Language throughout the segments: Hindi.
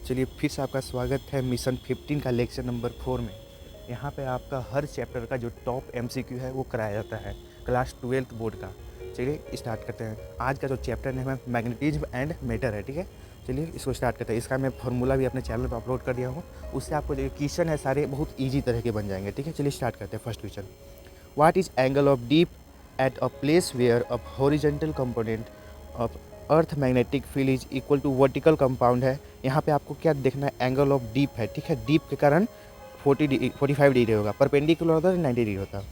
चलिए फिर से आपका स्वागत है मिशन 15 का लेक्चर नंबर 4 में। यहाँ पे आपका हर चैप्टर का जो टॉप एमसीक्यू है वो कराया जाता है क्लास 12th बोर्ड का। चलिए स्टार्ट करते हैं। आज का जो चैप्टर है मैग्नेटिज्म एंड मैटर है, ठीक है। चलिए इसको स्टार्ट करते हैं। इसका मैं फार्मूला भी अपने चैनल पर अपलोड कर दिया हूँ, उससे आपको जो क्वेश्चन है सारे बहुत ईजी तरह के बन जाएंगे, ठीक है। चलिए स्टार्ट करते हैं। First question, what is angle of dip at a place where a horizontal component of earth magnetic field is equal to vertical compound है। यहाँ पे आपको क्या देखना है, एंगल ऑफ डीप है, ठीक है। डीप के कारण 45 डिग्री होगा, परपेंडिकुलर होता है 90 डिग्री होता है।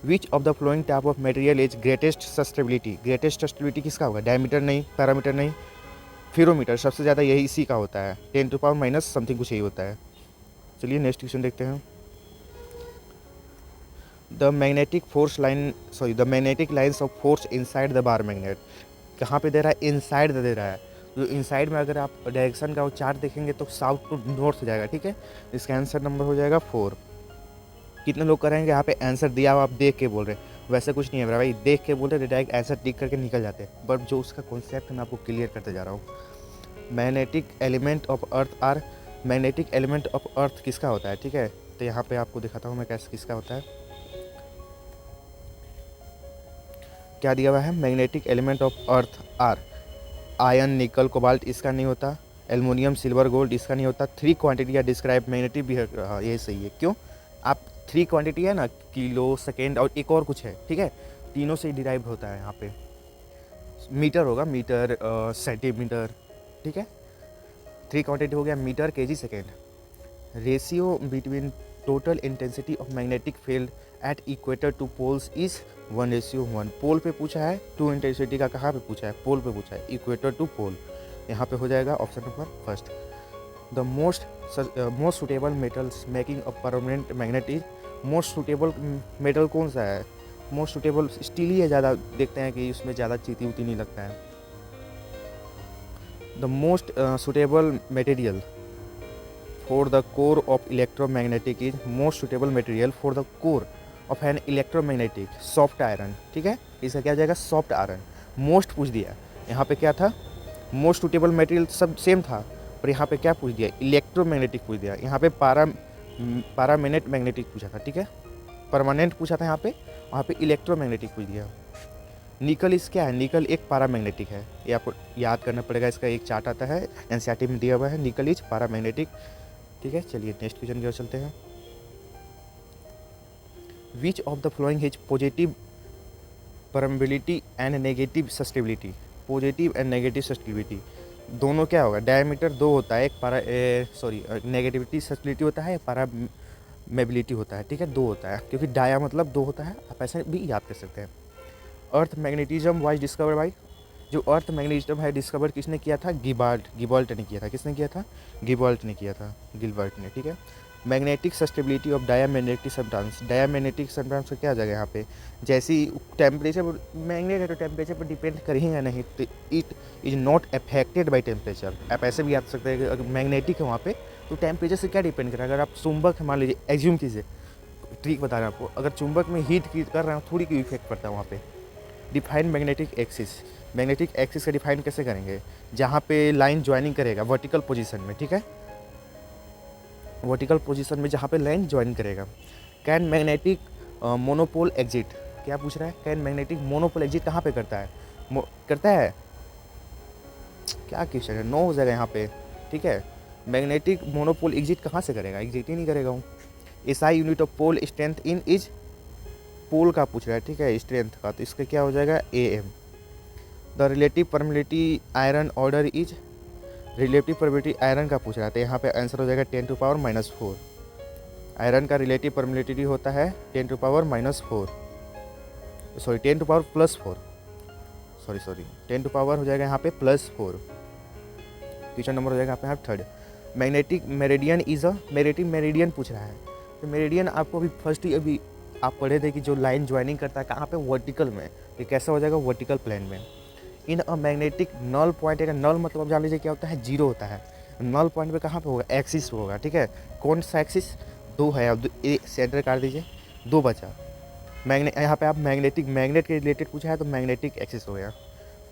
Which of the flowing type of material is greatest susceptibility. Greatest susceptibility किसका होगा, डायमीटर नहीं, पैरामीटर नहीं, फेरोमीटर। सबसे ज़्यादा यही इसी का होता है, 10⁻⁻ समथिंग कुछ यही होता है। चलिए नेक्स्ट क्वेश्चन देखते हैं। The magnetic lines of force inside the bar magnet. कहाँ पे दे रहा है, इनसाइड दे रहा है। तो इनसाइड में अगर आप डायरेक्शन का वो चार्ट देखेंगे तो साउथ टू नॉर्थ हो जाएगा, ठीक है। इसका आंसर नंबर हो जाएगा 4। कितने लोग करेंगे यहाँ पे आंसर दिया हुआ आप देख के बोल रहे हैं, वैसे कुछ नहीं है भाई, देख के बोल रहे डायरेक्ट आंसर टिक करके निकल जाते हैं। बट जो उसका कॉन्सेप्ट मैं आपको क्लियर करते जा रहा हूँ। मैग्नेटिक एलिमेंट ऑफ अर्थ किसका होता है, ठीक है। तो यहाँ पे आपको दिखाता हूँ मैं कैसे किसका होता है। क्या दिया हुआ है, magnetic element of earth are iron, nickel, cobalt, इसका नहीं होता। एल्युमिनियम, सिल्वर, गोल्ड, इसका नहीं होता। 3 क्वांटिटी या डिस्क्राइब मैग्नेटिक भी है। हाँ यही सही है। क्यों, आप 3 क्वांटिटी है ना, किलो, सेकेंड और एक और कुछ है, ठीक है। तीनों से डिराइव होता है। यहाँ पे मीटर होगा, मीटर, सेंटीमीटर, ठीक है। 3 क्वांटिटी हो गया, metre, kg, second. Ratio between total intensity of magnetic field at equator to poles is 1:1। Pole पे पूछा है, टू इंटेंसिटी का कहाँ पे पूछा है, पोल पे पूछा है, इक्वेटर टू पोल। यहाँ पे हो जाएगा option number first. The most suitable metals making a permanent magnet is. Most suitable metal कौन सा है, मोस्ट सुटेबल स्टील ही है। ज़्यादा देखते हैं कि उसमें ज़्यादा चीती उती नहीं लगता है। The most suitable material for the core of electromagnetic is most suitable material for the core of an electromagnetic soft iron, ठीक है। इसका क्या जाएगा, सॉफ्ट आयरन। मोस्ट पूछ दिया, यहाँ पे क्या था, मोस्ट सुटेबल मटेरियल सब सेम था, पर यहाँ पे क्या पूछ दिया, इलेक्ट्रोमैग्नेटिक पूछ दिया। यहाँ पे पारामेनेट मैग्नेटिक पूछा था, ठीक है। परमानेंट पूछा था यहाँ पे, वहाँ पे इलेक्ट्रोमैग्नेटिक पूछ दिया। निकल इस क्या है, निकल एक पारामैग्नेटिक है, ये आपको याद करना पड़ेगा। इसका एक चार्ट आता है एनसीईआरटी में दिया हुआ है, निकल इज पारामैग्नेटिक, ठीक है। चलिए नेक्स्ट क्वेश्चन की ओर चलते हैं। Which of the flowing is positive permeability and negative susceptibility. Positive and negative susceptibility दोनों क्या होगा, डायमीटर 2 होता है, एक नेगेटिविटी सस्टेबिलिटी होता है, पारामेबिलिटी होता है, ठीक है। 2 होता है, क्योंकि डाया मतलब 2 होता है, आप ऐसे भी याद कर सकते हैं। अर्थ मैग्नेटिज्म वाइज डिस्कवर्ड बाई। जो अर्थ मैग्नेटिज्म है डिस्कवर किसने किया था, गिबाल्ट ने किया था। किसने किया था, गिबाल्ट ने किया था, गिलबर्ट ने, ठीक है। Magnetic susceptibility of diamagnetic substance. Diamagnetic substance का क्या आ जाएगा यहाँ पे, जैसी टेम्परेचर मैग्नेट है तो टेम्परेचर पर डिपेंड करेगा नहीं, तो it is not affected by temperature. आप ऐसे भी याद सकते हैं कि अगर मैग्नेटिक है वहाँ पे तो टेम्परेचर से क्या डिपेंड करेगा। अगर आप चुंबक है, मान लीजिए एज्यूम कीजिए, ट्रिक बता रहे हैं आपको, अगर चुंबक में हीट कर रहे हैं थोड़ी की इफेक्ट पड़ता है वहाँ पे। Define magnetic axis. Magnetic axis का डिफाइन कैसे करेंगे, जहाँ पे लाइन ज्वाइनिंग करेगा वर्टिकल पोजीशन में, ठीक है। वर्टिकल पोजीशन में जहाँ पे लाइन ज्वाइन करेगा। Can magnetic monopole exit. क्या पूछ रहा है, कैन मैग्नेटिक मोनोपोल एग्जिट कहाँ पे करता है, करता है, क्या क्वेश्चन है, 9 हो जाएगा यहाँ पे, ठीक है। मैग्नेटिक मोनोपोल एग्जिट कहाँ से करेगा, एग्जिट ही नहीं करेगा हूँ। SI unit of pole strength in is, pole का पूछ रहा है, ठीक है, स्ट्रेंथ का, तो इसका क्या हो जाएगा, AM। The relative permeability iron order is. Relative permeability iron का पूछ रहा था, यहाँ पे आंसर हो जाएगा 10⁻⁻4। आयरन का रिलेटिव परमिलिटी होता है 10⁻⁻4, सॉरी 10⁻+4, सॉरी 10 हो जाएगा यहाँ पे +4। क्वेश्चन नंबर हो जाएगा यहाँ पे third. Magnetic meridian is a, magnetic meridian पूछ रहा है, तो मेरिडियन आपको अभी फर्स्ट ही अभी आप पढ़े थे कि जो लाइन ज्वाइनिंग करता है कहाँ पे, वर्टिकल में, ये कैसा हो जाएगा, वर्टिकल प्लेन में। इन अ मैग्नेटिक नल पॉइंट है, नल मतलब जान लीजिए क्या होता है, जीरो होता है। नल पॉइंट पे कहाँ पे होगा, एक्सिस पे होगा, ठीक है। कौन सा एक्सिस, 2 है, अब सेंटर काट दीजिए, 2 बचा। यहाँ पे आप मैग्नेट के रिलेटेड पूछा है तो मैग्नेटिक एक्सिस हो गया।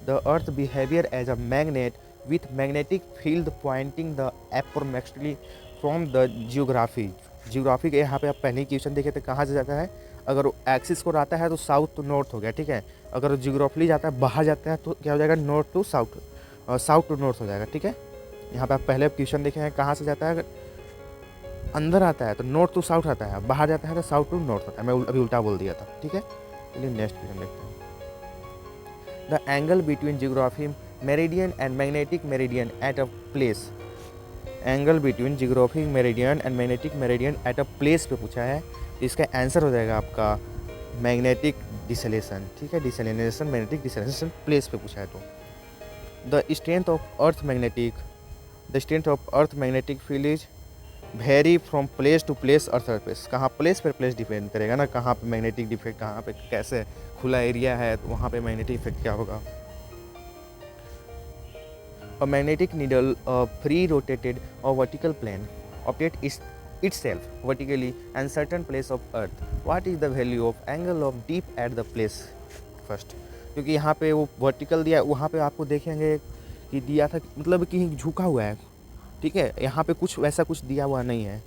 The earth behaviour as a magnet with magnetic field pointing the approximately from the geography. Geography के यहाँ पे आप पहले ही क्वेश्चन देखे थे, कहाँ से जाता है, अगर एक्सिस को आता है तो साउथ टू नॉर्थ हो गया, ठीक है। अगर जियोग्राफिकली जाता है, बाहर जाता है, तो क्या हो जाएगा, north to south, south to north हो जाएगा, ठीक है। यहाँ पे आप पहले क्वेश्चन देखे हैं, कहाँ से जाता है, अंदर आता है तो नॉर्थ टू साउथ आता है, बाहर जाता है तो साउथ टू नॉर्थ आता है। मैं अभी उल्टा बोल दिया था, ठीक है। चलिए नेक्स्ट क्वेश्चन देखते हैं। The angle between geography meridian and magnetic meridian eight a place. Angle between geographic meridian and magnetic meridian eight a place पे पूछा है। इसका आंसर हो जाएगा आपका मैग्नेटिक डिसलेशन, ठीक है। डिसलेशन, मैग्नेटिक डिसलेशन प्लेस पे पूछा है तो। The strength of earth magnetic field is vary from place to place earth surface. कहाँ प्लेस पर प्लेस डिपेंड करेगा ना, कहाँ पे मैग्नेटिक डिफेक्ट, कहाँ पे कैसे खुला एरिया है तो वहाँ पे मैग्नेटिक इफेक्ट क्या होगा। A magnetic needle, a free rotated or vertical plane, rotates itself vertically and certain place of earth. What is the value of angle of deep at the place first? क्योंकि यहाँ पे वो वर्टिकल दिया, वहाँ पे आपको देखेंगे कि दिया था, मतलब कि झुका हुआ है, ठीक है। यहाँ पे कुछ वैसा कुछ दिया हुआ नहीं है।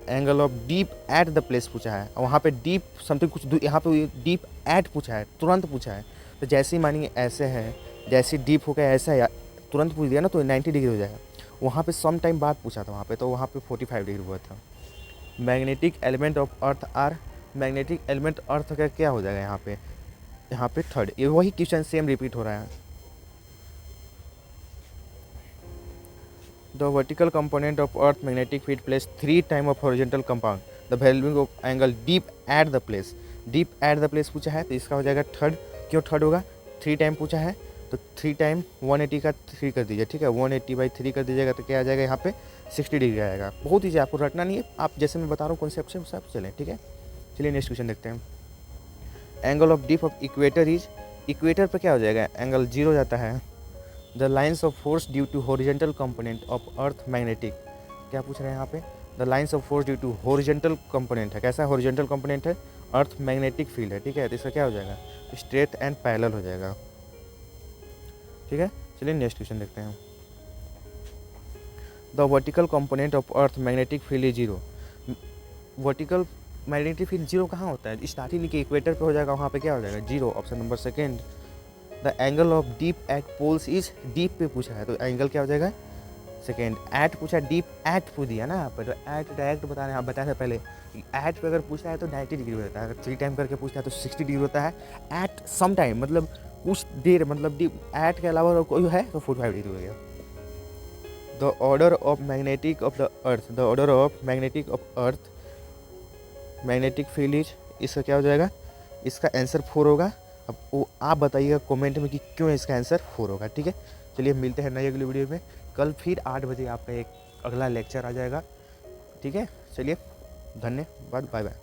Angle of dip at the place पूछा है, और वहाँ पे डीप समथिंग कुछ, यहाँ पे डीप एट पूछा है, तुरंत पूछा है। तो जैसे ही मानिए ऐसे है, जैसे डीप हो गया ऐसा है, तुरंत पूछ दिया ना तो 90 डिग्री हो जाएगा। वहाँ पे सम टाइम बाद पूछा था, वहाँ पे तो वहाँ पे 45 डिग्री हुआ था। Magnetic element of earth are. Magnetic element earth का क्या हो जाएगा यहाँ पे थर्ड। ये वही क्वेश्चन सेम रिपीट हो रहा है। The vertical component of earth magnetic field place 3 time of horizontal compound the valuing of angle deep at the place. Deep at the place पूछा है तो इसका हो जाएगा थर्ड। क्यों थर्ड होगा, 3 टाइम पूछा है तो 3 टाइम 180 का 3 कर दीजिए, ठीक है। 180/3 कर दीजिएगा तो क्या आ जाएगा, यहाँ पे 60 डिग्री आएगा। बहुत ईजी, आपको रटना नहीं है, आप जैसे मैं बता रहा हूँ कॉन्सेप्ट से उस हिसाब से चलें, ठीक है। चलिए नेक्स्ट क्वेश्चन देखते हैं। Angle of dip of equator is. Equator पर क्या हो जाएगा, एंगल 0 जाता है। The lines of force due to horizontal component of earth magnetic. क्या पूछ रहे हैं यहाँ पे, the lines of force due to horizontal component है। कैसा हॉरिजॉन्टल कंपोनेंट है, अर्थ मैग्नेटिक फील्ड है, ठीक है। तो इसका क्या हो जाएगा, स्ट्रेट एंड पैरेलल हो जाएगा, ठीक है। चलिए नेक्स्ट क्वेश्चन देखते हैं। The vertical component of earth magnetic field is 0। Vertical magnetic field 0 कहाँ होता है, स्टार्टिंग के इक्वेटर पे हो जाएगा, वहाँ पे क्या हो जाएगा 0। Option number second. The angle of dip at poles is. Dip पे पूछा है तो एंगल क्या हो जाएगा सेकेंड। एट पूछा, डीप एट पूछ दिया ना यहाँ पे, तो एट डायरेक्ट बता रहे हैं, आप बताए थे पहले एट पे अगर पूछता है तो 90 डिग्री होता है, अगर 3 टाइम करके पूछता है तो 60 डिग्री होता है। एट सम टाइम मतलब कुछ देर, मतलब डीप एट के अलावा कोई है तो 45 डिग्री हो गया। The order of magnetic of the earth. The order of magnetic of earth magnetic field is. इसका क्या हो जाएगा, इसका आंसर 4 होगा। अब वो आप बताइएगा कमेंट में कि क्यों इसका आंसर 4 होगा, ठीक है। चलिए मिलते हैं नई अगली वीडियो में। कल फिर 8 बजे आपका एक अगला लेक्चर आ जाएगा, ठीक है। चलिए धन्यवाद, बाय बाय।